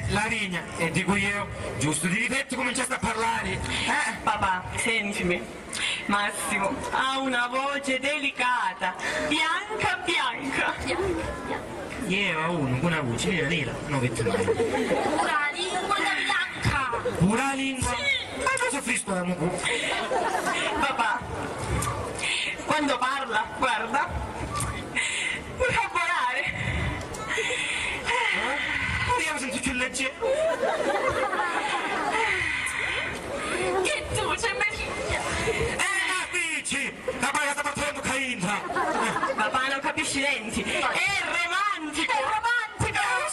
Lavinia, e dico io, giusto di difetto cominciaste a parlare. Papà, sentimi. Massimo ha una voce delicata, bianca bianca. Io ho uno con una voce nera nera, non vedo mai. Pura lingua da bianca. Pura lingua? Sì. Ma cosa soffri stomaco? Papà, quando parla, guarda, mi fa volare. Io sento più leggero. Che tu c'è mia figlia. Dici, la pagata partendo cainta. Papà, non capisci niente. È romantico. È romantico. Io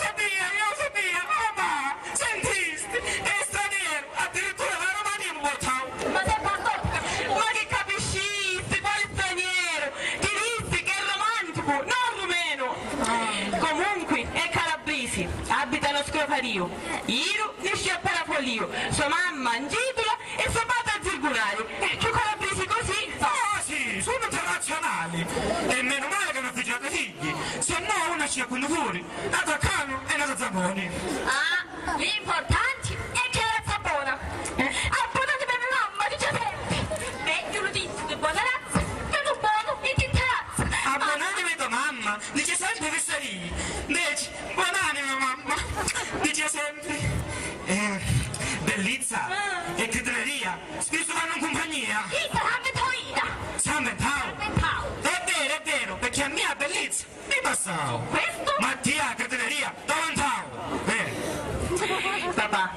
sabia, mamma, sentiste, è straniero, addirittura la Romania mi portavo. Ma sei pardocca. Ma che capisci? Quale straniero? Ti dissi che è romantico, non rumeno. Comunque, è calabresi, abita allo Scrofario. Io nasce a Parapolio, sua mamma in Gitola e suo padre a Zirgunari. Che calabresi così? Ah sì, sono internazionali. E meno male che hanno affiggiato figli. Se no una scia quello fuori. Nato a Cano e nato a Zapponi. Ah, l'importante è che era sapona. Abbonate per mia mamma, dice sempre. Meglio lo dico che buona razza, che non buono e che terrazza. Abbonatevi tua mamma, dice sempre che sei. Invece, buonanima mamma, dice sempre. Bellezza e credoneria, spesso vanno in compagnia. Io sarebbe toida. S'inventavo. È vero, perché a mia bellezza mi passavo. Questo? Mattia, credoneria, davantavo. Papà,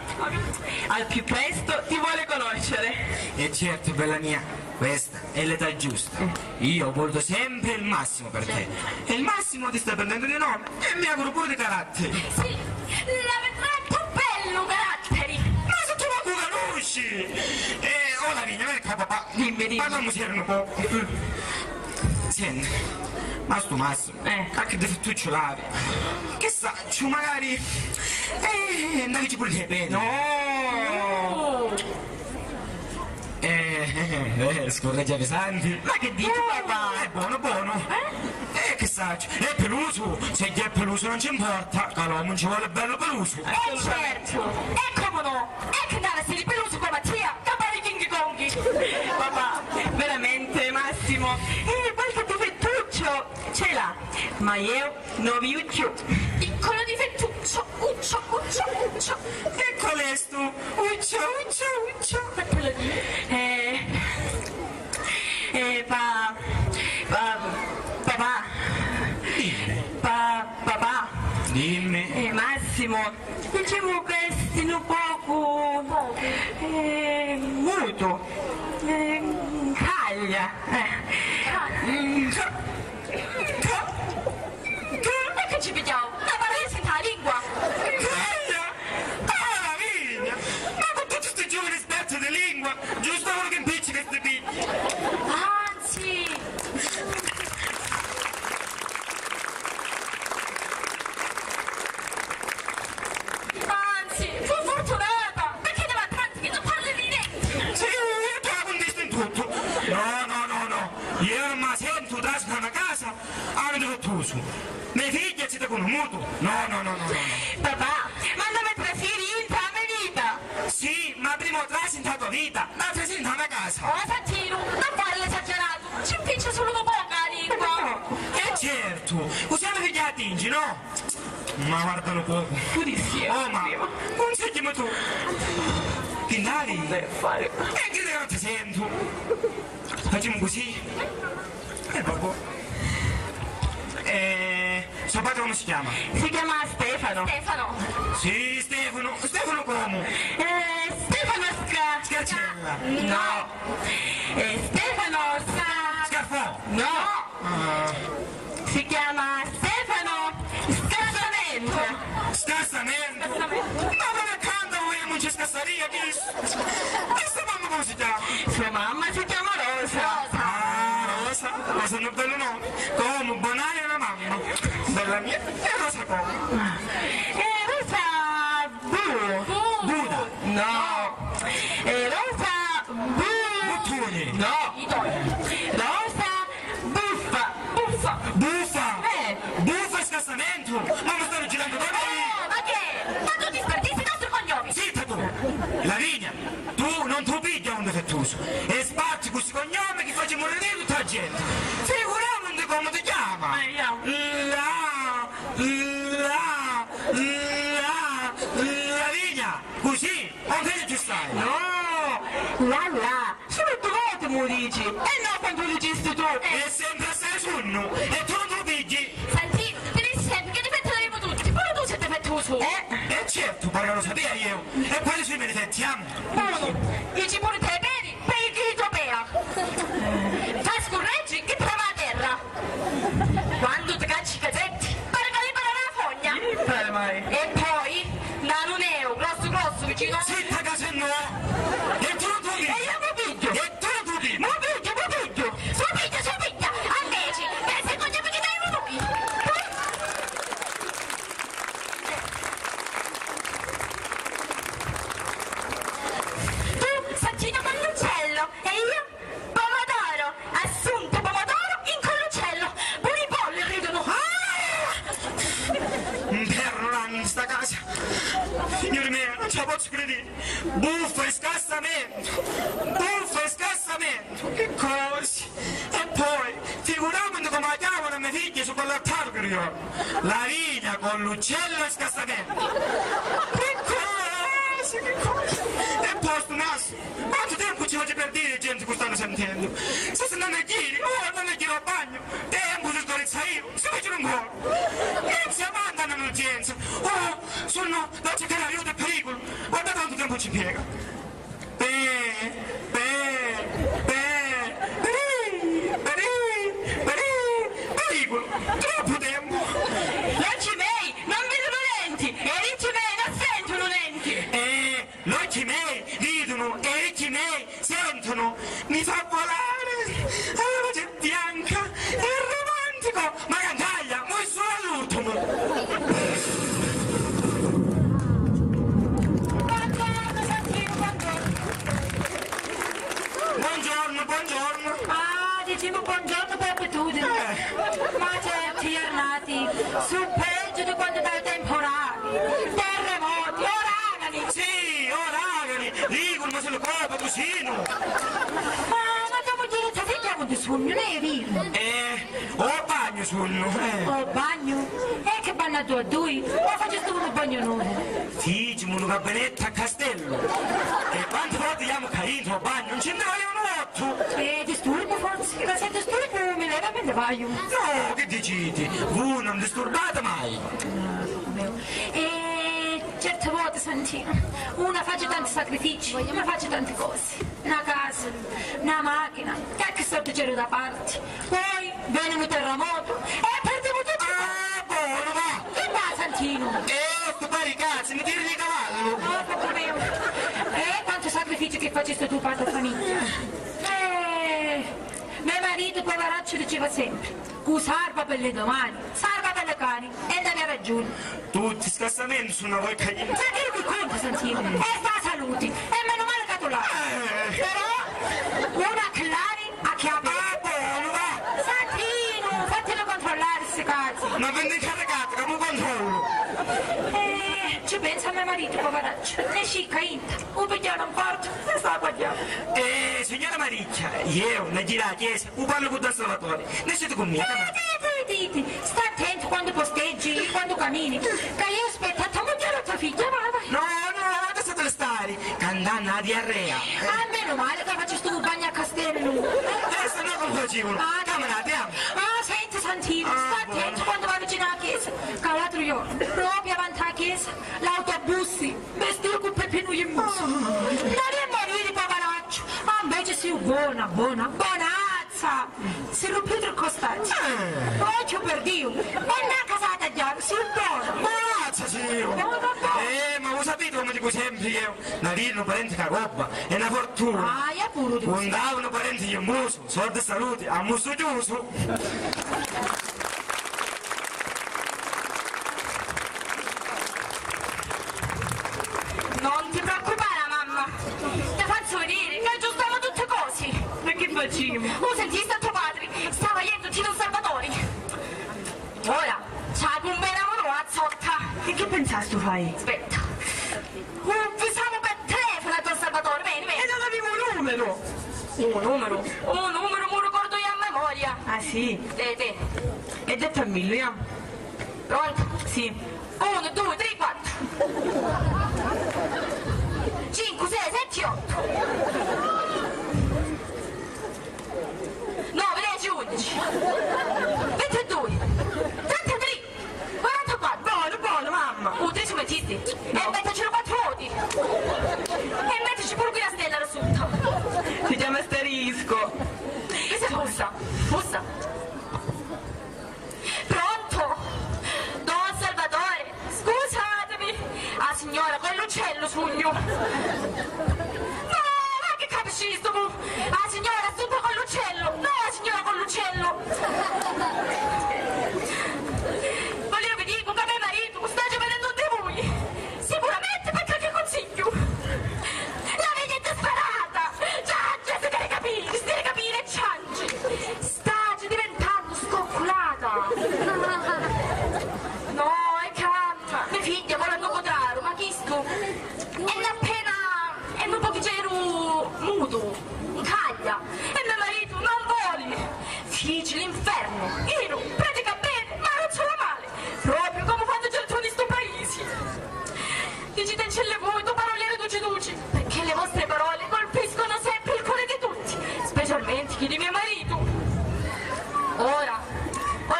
al più presto ti vuole conoscere. E certo, bella mia, questa è l'età giusta. Io ho voluto sempre il massimo per te. E il massimo ti sta prendendo di nome e mi auguro pure di carattere. Sì, la vedrai più bello caratteri. Ma se tu non conosci! Oh Lavinia, venga papà. Dimmi. Parliamo serio un po'. Senti, ma sto Massimo, anche difettuccio lavi. Che sa, ci magari... andavici pure le pene. No! Scorreggia pesanti. Ma che dici, papà? È buono. Che sa, è peluso. Se gli è peluso non ci importa. Allora non ci vuole bello peluso. Certo, e come no? E che deve essere peluso come Mattia, capare King Kong. Papà, veramente, Massimo, qualche difettuccio ce l'ha, ma io non vi uccio. Piccolo difettuccio, uccio. Che colesto? Uccio. Ma te lo dico? Papà. Dimmi. Massimo, diciamo che sei un poco muto, caglia. E che ci vediamo? La parese la lingua. Caglia! Ah, Lavinia! Ma con tutti questi giovani esperti di lingua, giusto uno che impiccica questi picchi. Anzi, fu fortunata, perché ne va tanti che non parli di niente. Sì, io te la contesto in tutto. No. Io non mi sento da una casa a un difettoso. Mie figlie siete con un mutuo. No. Papà, ma dove trasferire in la mia vita? Sì, ma prima o trasi in la tua vita, l'altra sì in la mia casa. Oh, Santino, non fare l'esagerato, ci impiccia solo un po' la lingua. Certo, usiamo figli a tingi, no? Ma guardalo poco. Purissimo. Oh, ma consigliami tu. Pindari? Deve fare. E che non ti sento? Facciamo così? Vabbè. Suo padre come si chiama? Si chiama Stefano. Stefano, Sì, Stefano come? Stefano Scarcella. No. Stefano Scarfò. No. Si chiama Stefano Scassamento. Scassamento. Ma non è canto, voi non c'è scassaria, chi? E sua mamma come si chiama? Sua mamma si chiama Rosa. Rosa è un bello nome. Come, banale una mamma. Bella mia. E Rosa come? Rosa Buda. No. Rosa Buttoni. No. Rosa Buffa. Buffa. Buffa e scassamento. Ma mi stanno girando da me. ma che? Ma tu ti sperdi famoso e sbatti questo cognome che faccia morire tutta la gente. Figuriamoci come ti chiama. Lavinia, così, onde ci stai? No, là, sono 2 volte mi dici, e no quando lo dici tu. E sempre stai sonno, e tu non lo pigli. Santino, devi sempre che difetteremo tutti, pure tu sei difettoso. E certo, poi lo sapevo io, e poi ci meritiamo. Uno, dici pure te vedi, per il grito pera. Fai scorreggi che trova a terra. Quando ti cacci i casetti, pare che libera la fogna. Mai. E poi, nano neo, grosso, vicino a... Zitta casa no! E tu non tu E io mi piglio. E tu non tu pigli! Mi piglio. Su piglia. Invece, se non ti pigli dai minuti. Tu, Santino Collucello, e io, pomodoro. Assunto pomodoro in collucello. Pure i polli ridono. Perno in sta casa! Signore mio, non ce la posso credere! Buffo e scassamento! Che cose! E poi, figuriamoci come la chiamano mie figlie su quell'altare che io! Lavinia con l'uccello e scassamento! Che cose! E poi sto naso! Quanto tempo ci voglio per dire gente che stanno sentendo? Se non è giri, non è giro a bagno! Tempo di scorezza io! Si faccio un po'! E si mandano un'urgenza! Sono da cercare aiuto e pericolo! Guarda quanto tempo ci piega! Pericolo! Troppo tempo! L'occhi miei non vedono lenti, e i ricci miei non sentono lenti. L'occhi miei vedono e i ricci miei sentono! Mi fa volare! La luce bianca! È romantico! Ma cantaglia! Vuoi solo all'ultimo! Buongiorno! Ah, diciamo buongiorno per abitudine. Ma certi giornati, sul peggio di quando dai temporali, terremoti, uragani. Sì, uragani! Dicono, ma se lo colpa così! Ma devo dire, ti sentiamo di sogno, non è vero? Ho bagno sonno! Oh, bagno? E che bagno a due? Ma faccio un bagno nuovo. Diciamo una gabinetta a castello! E quante volte abbiamo caduto a bagno? Non ce ne vogliono 8! Disturbo forse? La se disturbo mi leva me ne vaio. No, che decidi? Voi non disturbate mai! E certe volte, Santino, una faccio tanti sacrifici, una faccio tante cose. Una casa, una macchina, qualche sorteggiero da parte. Poi viene un terremoto e perdiamo tutto. Ah, buono, va! Che va, Santino? Sto pari cazzo, mi tiri di cavallo! Oh, fatto mio. E quanto sacrificio che faceste tu per la famiglia? Mio marito, poveraccio, diceva sempre: "Cu salva per le domani, salva per le cani", e aveva ragione. Tutti scassamenti sono voi caglienti! Ma che mi conta, Santino? E sta saluti, e meno male che tu là. Però, una clari a chiave. Ah, buono, va! Santino, fatelo controllare queste cazzi. Ma prendi incaricato, che mi controllo! Ci pensa mio marito, poveraccio, ne scicca inta, un pigliano un porto, ne sta a guardare. Signora Maricchia, io ne gira la chiesa, un parlo con Don Salvatore, ne siete con me? Dite, sta attento quando posteggi, quando cammini, che io ho aspettato a mangiare tua figlia, vada. No, adesso te le stare, cantando la diarrea. Ah, meno male che faccio sto bagno a castello. Adesso no come facevano, camera, andiamo. Ah, senti Santino, sta attento quando vai vicino alla chiesa, che l'altro giorno, proprio avanti alla chiesa, l'autobussi, vestito con Peppino in muso. Non è morire, poveraccio, ma invece sei buonazza. Si rompe il costaggio. Occhio per Dio, e una casata già, si buono. Buonazza, signor! Ma voi sapete come dico sempre io, una vita non parente che roba, è una fortuna. Ah, io pure di questo. Un davano parente di un muso, soldi e salute, a muso chiuso. Non ti preoccupare, mamma. Ti faccio vedere che aggiustiamo tutte cose. Ma che facciamo? Oh, sentiste a tuo padre? Stava iendo Tino Salvatori. Ora, c'ha un bel lavoro a zotta. E che pensaste tu fai? Aspetta. Vi siamo per telefono a Don Salvatore, bene, bene. E non avevo un numero! Un numero, mi ricordo io a memoria. Ah sì? Te. E detto a Millo, io? Pronto? Sì. 1, 2, 3, 4. 5, 6, 7, 8. 9, 10, 11. 22. 33. 44. Buono, mamma. Te ci mettiste? E mettecelo 4 voti. E mettici pure qui la stella là sotto. Si chiama asterisco. Questa è bussa. Pronto? Don Salvatore, scusatemi. Ah signora, con l'uccello sugno. No, ma che capisci sto? Ah signora, sotto con l'uccello. No, signora, con l'uccello. Voglio vi dico che mio marito sta già vedendo di voi. Sicuramente per qualche consiglio. La vedete sparata. Cianci, si deve capire, cianci. Sta già diventando scoccolata. No, è calma. Mia figlia vuole incontrare, ma chi sto? È un pochino muto, in caglia. E mio marito non vuole. Figli l'inferno. Io pratica bene, ma non ce la male. Proprio come quando c'è il tuo di sto paese. Dici tencelle voi, tu paroliere duci, perché le vostre parole colpiscono sempre il cuore di tutti, specialmente chi di mio marito. Ora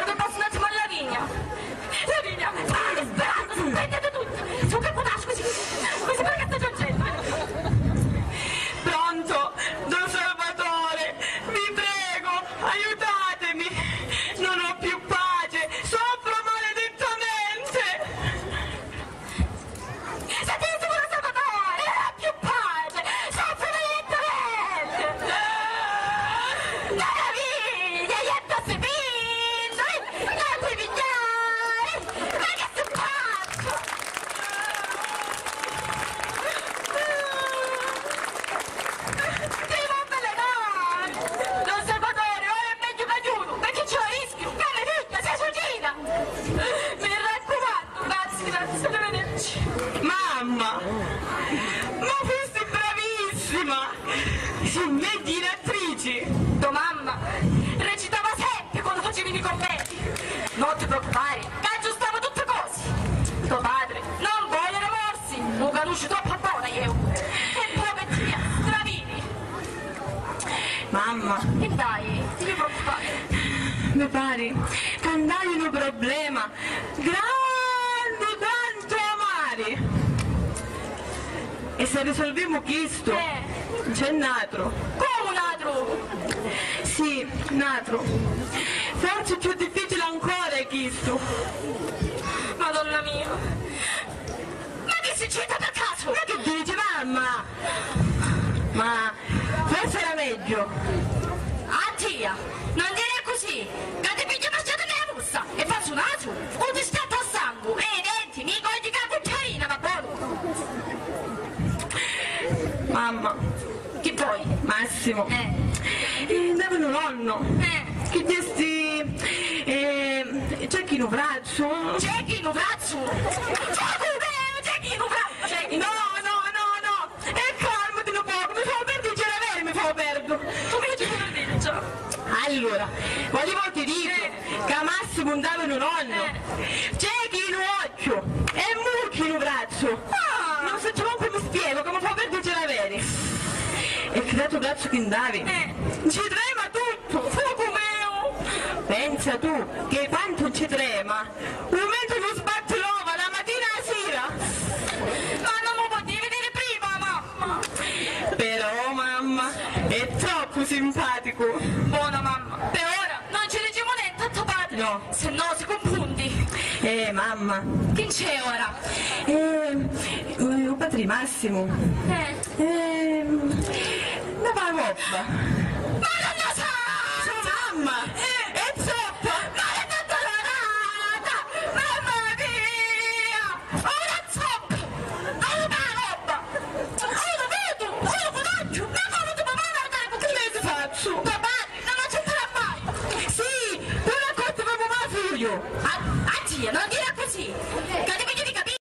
vi passo un attimo alla vigna. Lavinia, stai sperando, spendete tutto. Su che potasci così perché sta giungendo. Pronto? Don Salvatore, vi prego, aiutatemi. Non ho più pace, soffro maledettamente. Sentite quello Salvatore, non ha più pace, soffre direttamente. La vigna, gli addosso i pindoli, non ti pigliare, ma che sei pazzo? Ti va avvelenare! Don Salvatore, ora è meglio che aiuto, perché c'è il rischio che la figlia si suicida! Mi raccomando, grazie, arrivederci. Mamma, ma questa è bravissima. Si vedi in attrici. Tua mamma recitava sempre quando facevi i commenti. Non ti preoccupare, che aggiustava tutte cose. Tuo padre non vuole remorsi, un caduce troppo buona io. E poi via, stravini. Mamma, E dai, ti devi preoccupare. mi pare che andai in un problema grande quanto amare. E se risolviamo questo, c'è un altro. Come un altro? Sì, un altro. Forse più difficile ancora è questo. Madonna mia. Ma che si cita per caso? Ma che dici, mamma? Ma forse era meglio. Ah, tia, non dire così, che ti piglio mangiato nella busta e faccio un altro, o ti scatta a sangue, e i denti, mi cogli che la cucciarina, va buono. Mamma, Che vuoi? Massimo, andava un nonno, che desti, c'è chi un braccio? C'è chi in un braccio? C'è chi in un braccio? No, e calmati un po', mi fa perdere il avere, mi fa perdere. Come ci sono detto? Allora, volevo ti dico che a Massimo andava un nonno, c'è chi in un occhio e mucchi in un braccio. Non so come mi spiego, come fa perdere il avere. E che dato braccio che andavi, ci trema tutto, fuoco mio. Pensa tu che quanto ci trema, un mentre lo sbatte l'ova la mattina e la sera. Ma non lo potevi vedere prima, mamma. Però mamma, è troppo simpatico. Buona mamma, per ora non ci leggiamo niente a tuo padre. No. Se no si confondi. Mamma, Che c'è ora? un padre Massimo, una parobba. Ma non lo so! Mamma,